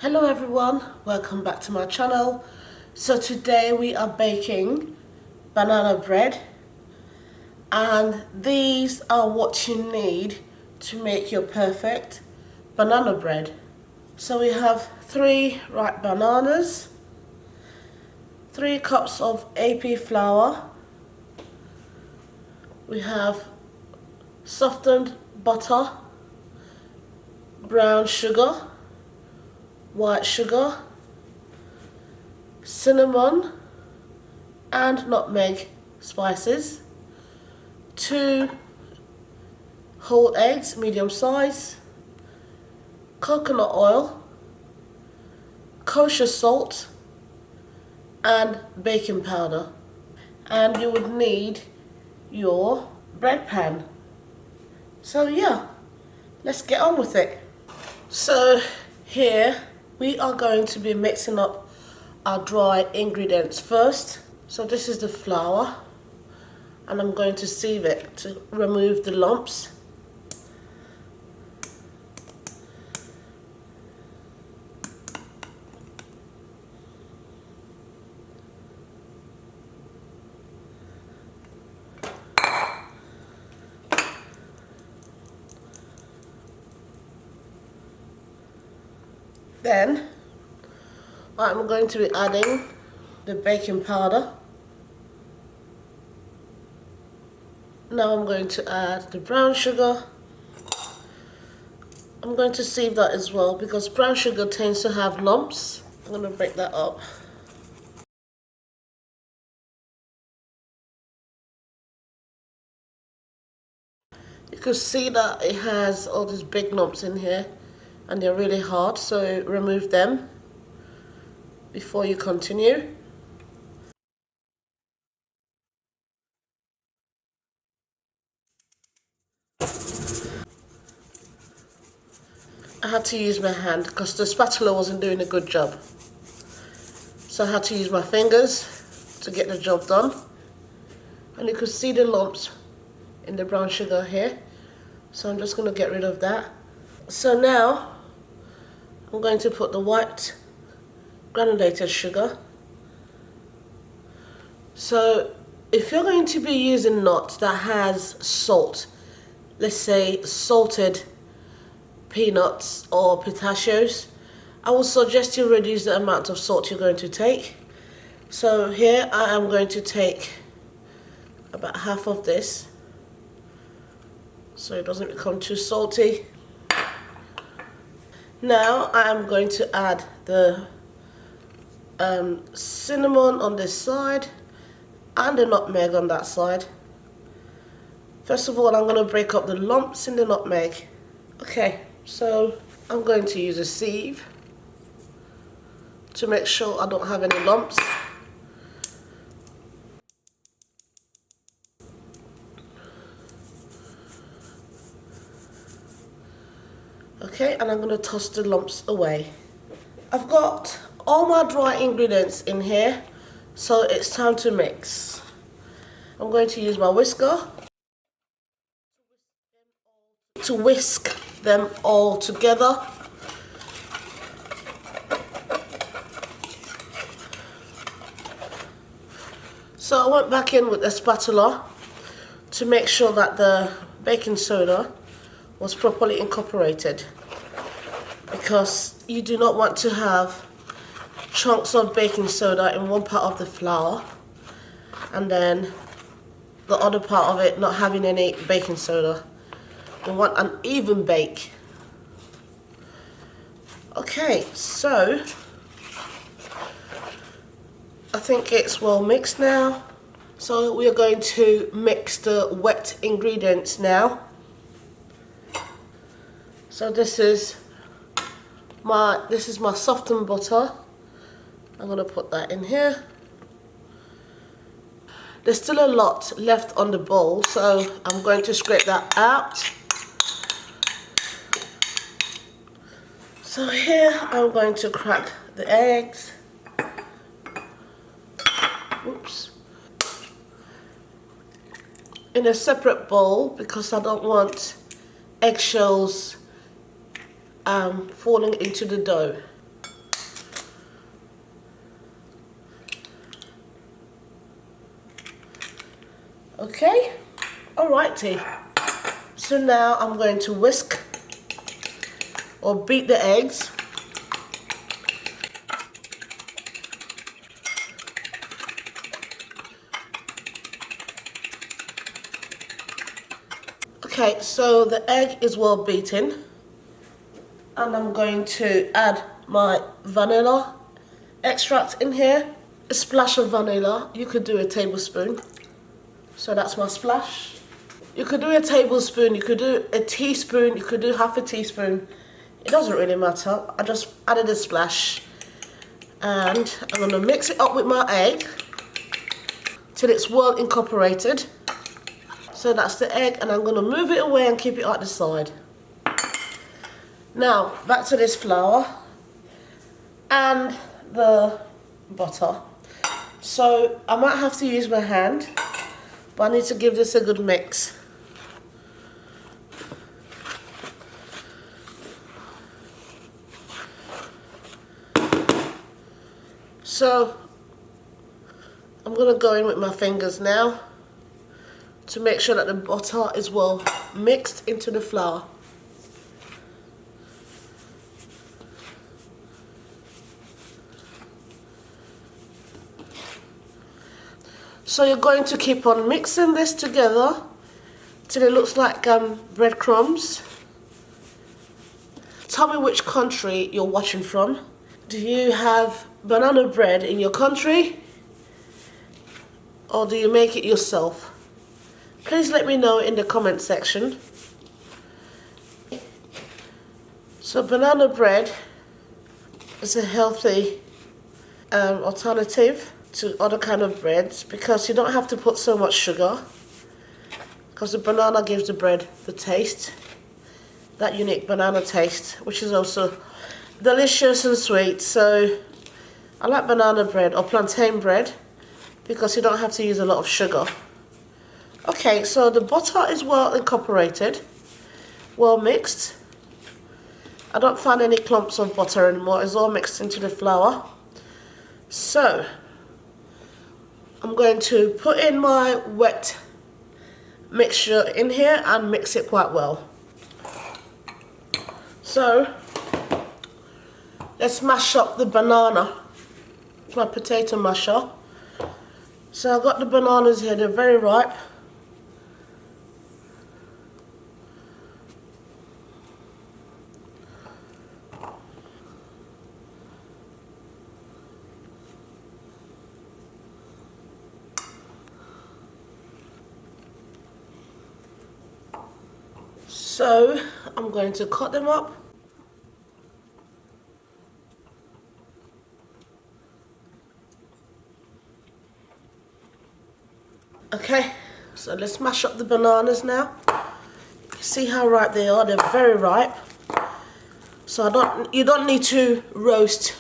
Hello everyone, welcome back to my channel. So today we are baking banana bread, and these are what you need to make your perfect banana bread. So we have 3 ripe bananas, 3 cups of AP flour, we have softened butter, brown sugar, white sugar, cinnamon and nutmeg spices, 2 whole eggs medium size, coconut oil, kosher salt and baking powder. And you would need your bread pan. So yeah, let's get on with it. So here we are going to be mixing up our dry ingredients first. So this is the flour, and I'm going to sieve it to remove the lumps. Then I'm going to be adding the baking powder. Now I'm going to add the brown sugar. I'm going to sieve that as well because brown sugar tends to have lumps. I'm going to break that up. You can see that it has all these big lumps in here and they're really hard, so remove them before you continue. I had to use my hand because the spatula wasn't doing a good job. So I had to use my fingers to get the job done. And you can see the lumps in the brown sugar here. So I'm just going to get rid of that. So now I'm going to put the white granulated sugar. So if you're going to be using nuts that has salt, let's say salted peanuts or pistachios, I would suggest you reduce the amount of salt you're going to take. So here I am going to take about half of this so it doesn't become too salty. Now I am going to add the cinnamon on this side and the nutmeg on that side. First of all, I'm going to break up the lumps in the nutmeg. Okay, so I'm going to use a sieve to make sure I don't have any lumps. Okay, and I'm going to toss the lumps away. I've got all my dry ingredients in here, so it's time to mix. I'm going to use my whisker to whisk them all together. So I went back in with a spatula to make sure that the baking soda was properly incorporated, because you do not want to have chunks of baking soda in one part of the flour and then the other part of it not having any baking soda. We want an even bake. Okay, so I think it's well mixed now. So we are going to mix the wet ingredients now. So this is my softened butter. I'm going to put that in here. There's still a lot left on the bowl, so I'm going to scrape that out. So here I'm going to crack the eggs. Oops. In a separate bowl because I don't want eggshells falling into the dough. Okay, alrighty. So now I'm going to whisk or beat the eggs. Okay, so the egg is well beaten, and I'm going to add my vanilla extract in here. A splash of vanilla. You could do a tablespoon. So that's my splash. You could do a tablespoon, you could do a teaspoon, you could do half a teaspoon. It doesn't really matter. I just added a splash. And I'm going to mix it up with my egg till it's well incorporated. So that's the egg, and I'm going to move it away and keep it at the side. Now, back to this flour and the butter. So I might have to use my hand, but I need to give this a good mix. So I'm going to go in with my fingers now to make sure that the butter is well mixed into the flour. So you're going to keep on mixing this together till it looks like breadcrumbs. Tell me which country you're watching from. Do you have banana bread in your country, or do you make it yourself? Please let me know in the comment section. So banana bread is a healthy alternative to other kind of breads because you don't have to put so much sugar, because the banana gives the bread the taste, that unique banana taste, which is also delicious and sweet. So I like banana bread or plantain bread because you don't have to use a lot of sugar. Okay, so the butter is well incorporated, well mixed. I don't find any clumps of butter anymore. It's all mixed into the flour. So I'm going to put in my wet mixture in here and mix it quite well. So let's mash up the banana. My potato masher. So I've got the bananas here, they're very ripe. So I'm going to cut them up. Okay, so let's mash up the bananas now. See how ripe they are, they're very ripe. So you don't need to roast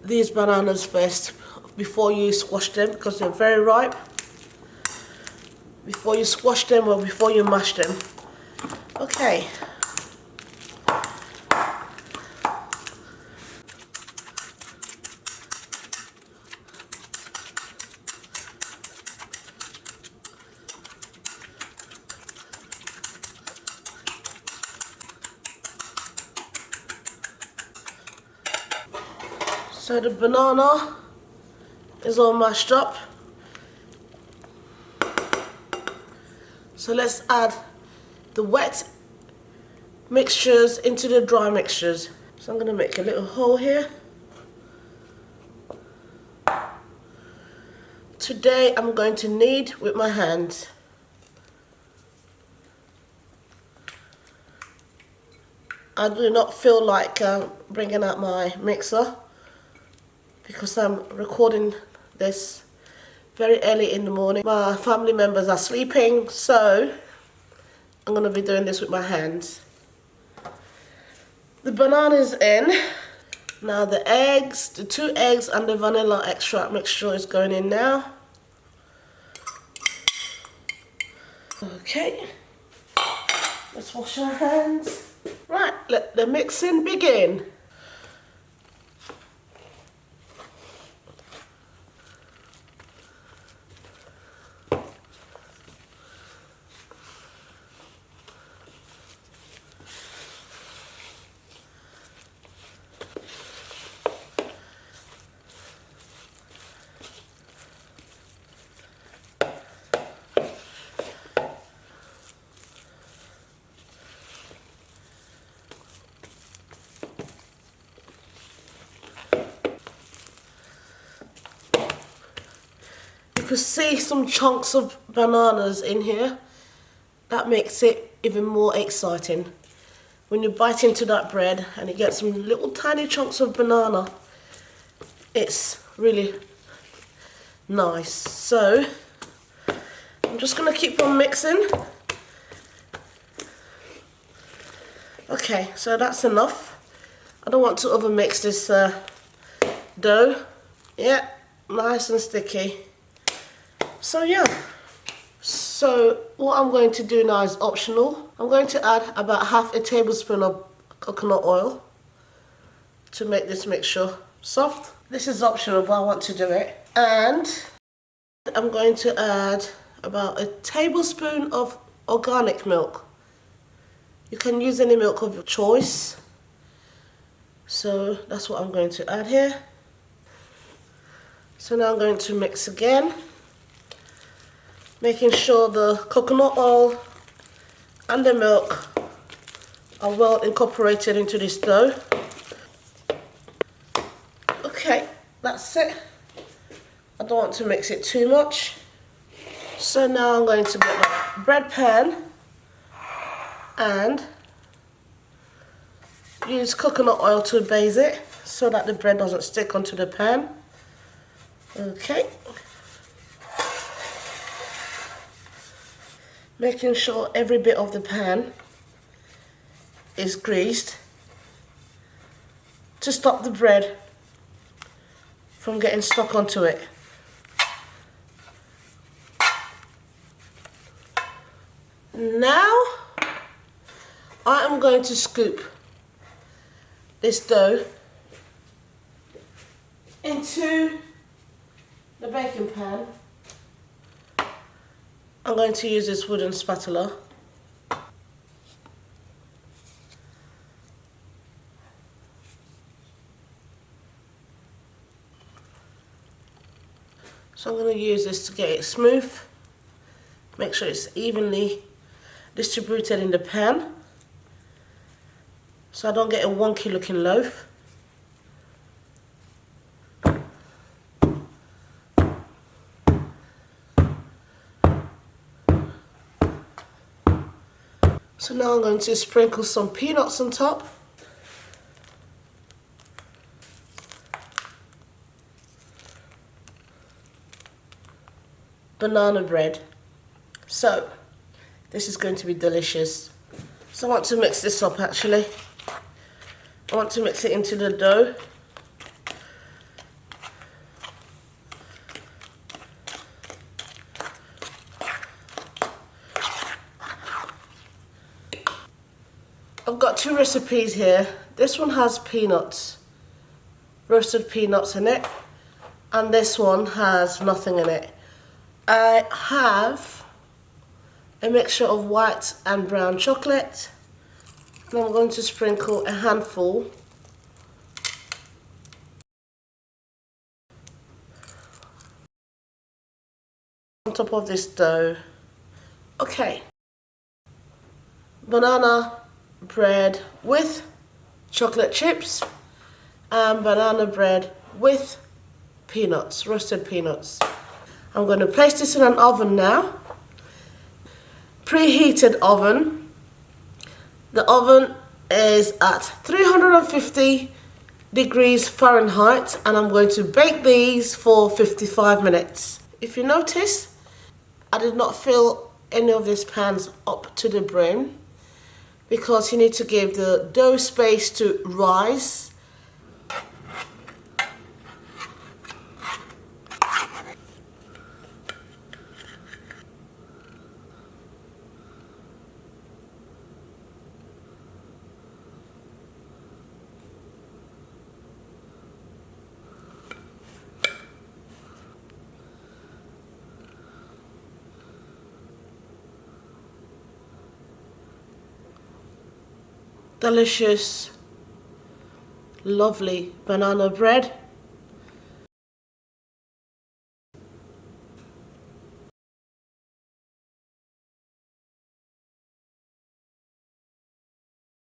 these bananas first before you squash them, because they're very ripe. Before you squash them or before you mash them. Okay. So the banana is all mashed up. So let's add the wet mixtures into the dry mixtures. So I'm going to make a little hole here. Today I'm going to knead with my hands. I do not feel like bringing out my mixer because I'm recording this very early in the morning. My family members are sleeping, so I'm going to be doing this with my hands. The banana is in. Now the eggs, the 2 eggs and the vanilla extract mixture is going in now. Okay, let's wash our hands. Right, let the mixing begin. could see some chunks of bananas in here. That makes it even more exciting. When you bite into that bread and you get some little tiny chunks of banana, it's really nice. So I'm just going to keep on mixing. Okay, so that's enough. I don't want to over mix this dough. Yeah, nice and sticky. So yeah. So what I'm going to do now is optional. I'm going to add about half a tablespoon of coconut oil to make this mixture soft. This is optional, but I want to do it. And I'm going to add about a tablespoon of organic milk. You can use any milk of your choice. So that's what I'm going to add here. So now I'm going to mix again, making sure the coconut oil and the milk are well incorporated into this dough. Okay, that's it. I don't want to mix it too much. So now I'm going to get my bread pan and use coconut oil to base it so that the bread doesn't stick onto the pan. Okay. Making sure every bit of the pan is greased to stop the bread from getting stuck onto it. Now I am going to scoop this dough into the baking pan. I'm going to use this wooden spatula. So I'm going to use this to get it smooth. Make sure it's evenly distributed in the pan, so I don't get a wonky looking loaf. So now I'm going to sprinkle some peanuts on top. Banana bread. So this is going to be delicious. So I want to mix this up actually. I want to mix it into the dough. I've got two recipes here. This one has peanuts, roasted peanuts in it, and this one has nothing in it. I have a mixture of white and brown chocolate, and I'm going to sprinkle a handful on top of this dough. Okay, banana bread with chocolate chips and banana bread with peanuts, roasted peanuts. I'm going to place this in an oven now. Preheated oven. The oven is at 350 degrees Fahrenheit, and I'm going to bake these for 55 minutes. If you notice, I did not fill any of these pans up to the brim because you need to give the dough space to rise. Delicious, lovely banana bread.